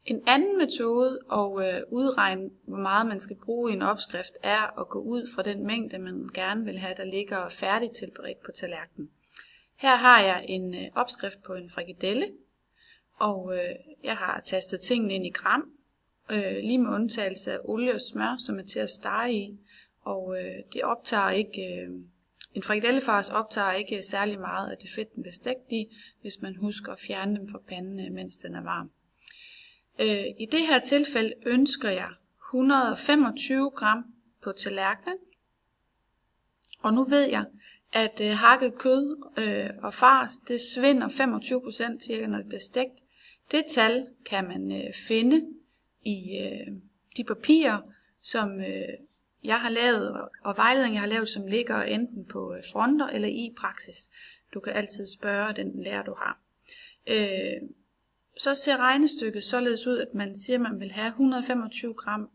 En anden metode at udregne, hvor meget man skal bruge i en opskrift, er at gå ud fra den mængde, man gerne vil have, der ligger færdigt tilberedt på tallerkenen. Her har jeg en opskrift på en frikadelle, og jeg har tastet tingene ind i gram, lige med undtagelse af olie og smør, som er til at stege i, og det optager ikke... En frikadellefars optager ikke særlig meget af det fedt, den bliver stegt i, hvis man husker at fjerne dem fra panden, mens den er varm. I det her tilfælde ønsker jeg 125 gram på tallerkenen. Og nu ved jeg, at hakket kød og fars, det svinder 25% cirka, når det bliver stegt. Det tal kan man finde i de papirer, som jeg har lavet, og vejledning jeg har lavet, som ligger enten på fronter eller i praksis. Du kan altid spørge den lærer, du har. Så ser regnestykket således ud, at man siger, at man vil have 125 gram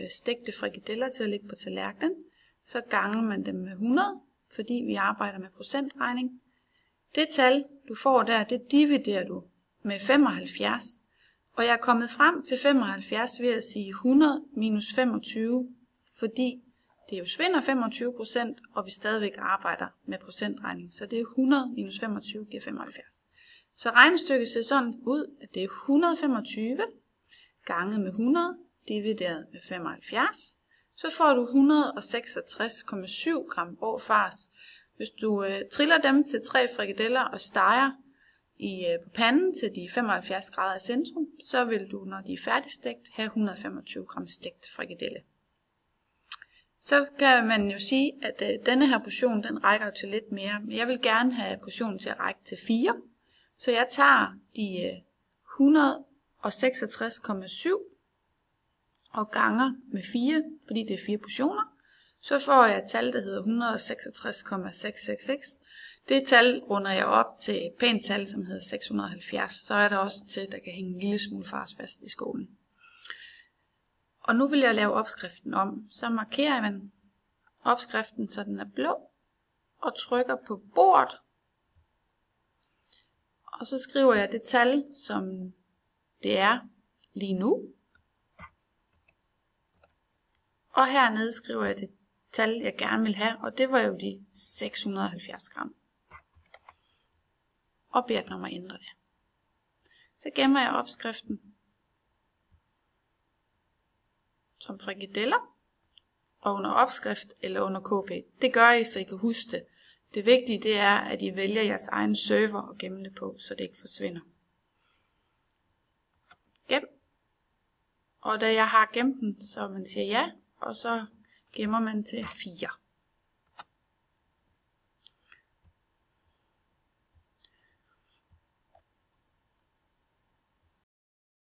stegte frikadeller til at ligge på tallerkenen. Så ganger man dem med 100, fordi vi arbejder med procentregning. Det tal, du får der, det dividerer du med 75. Og jeg er kommet frem til 75 ved at sige 100 minus 25, fordi det jo svinder 25%, og vi stadigvæk arbejder med procentregning. Så det er 100 minus 25 giver 75. Så regnestykket ser sådan ud, at det er 125 ganget med 100 divideret med 75. Så får du 166,7 gram rå fars. Hvis du triller dem til 3 frikadeller og steger på panden til de 75 grader i centrum, så vil du, når de er færdigstegt, have 125 gram stegt frikadelle. Så kan man jo sige, at denne her portion, den rækker jo til lidt mere, men jeg vil gerne have portionen til at række til 4. Så jeg tager de 166,7 og ganger med 4, fordi det er 4 portioner. Så får jeg et tal, der hedder 166,666. Det tal runder jeg op til et pænt tal, som hedder 670. Så er der også til, der kan hænge en lille smule fars fast i skålen. Og nu vil jeg lave opskriften om. Så markerer man opskriften, så den er blå, og trykker på bordet. Og så skriver jeg det tal, som det er lige nu. Og hernede skriver jeg det tal, jeg gerne vil have, og det var jo de 670 gram. Og beder den om at ændre det. Så gemmer jeg opskriften som frikadeller, og under opskrift eller under KP. Det gør I, så I kan huske det. Det vigtige det er, at I vælger jeres egen server og gemmer det på, så det ikke forsvinder. Gem. Og da jeg har gemt den, så man siger ja, og så gemmer man til 4.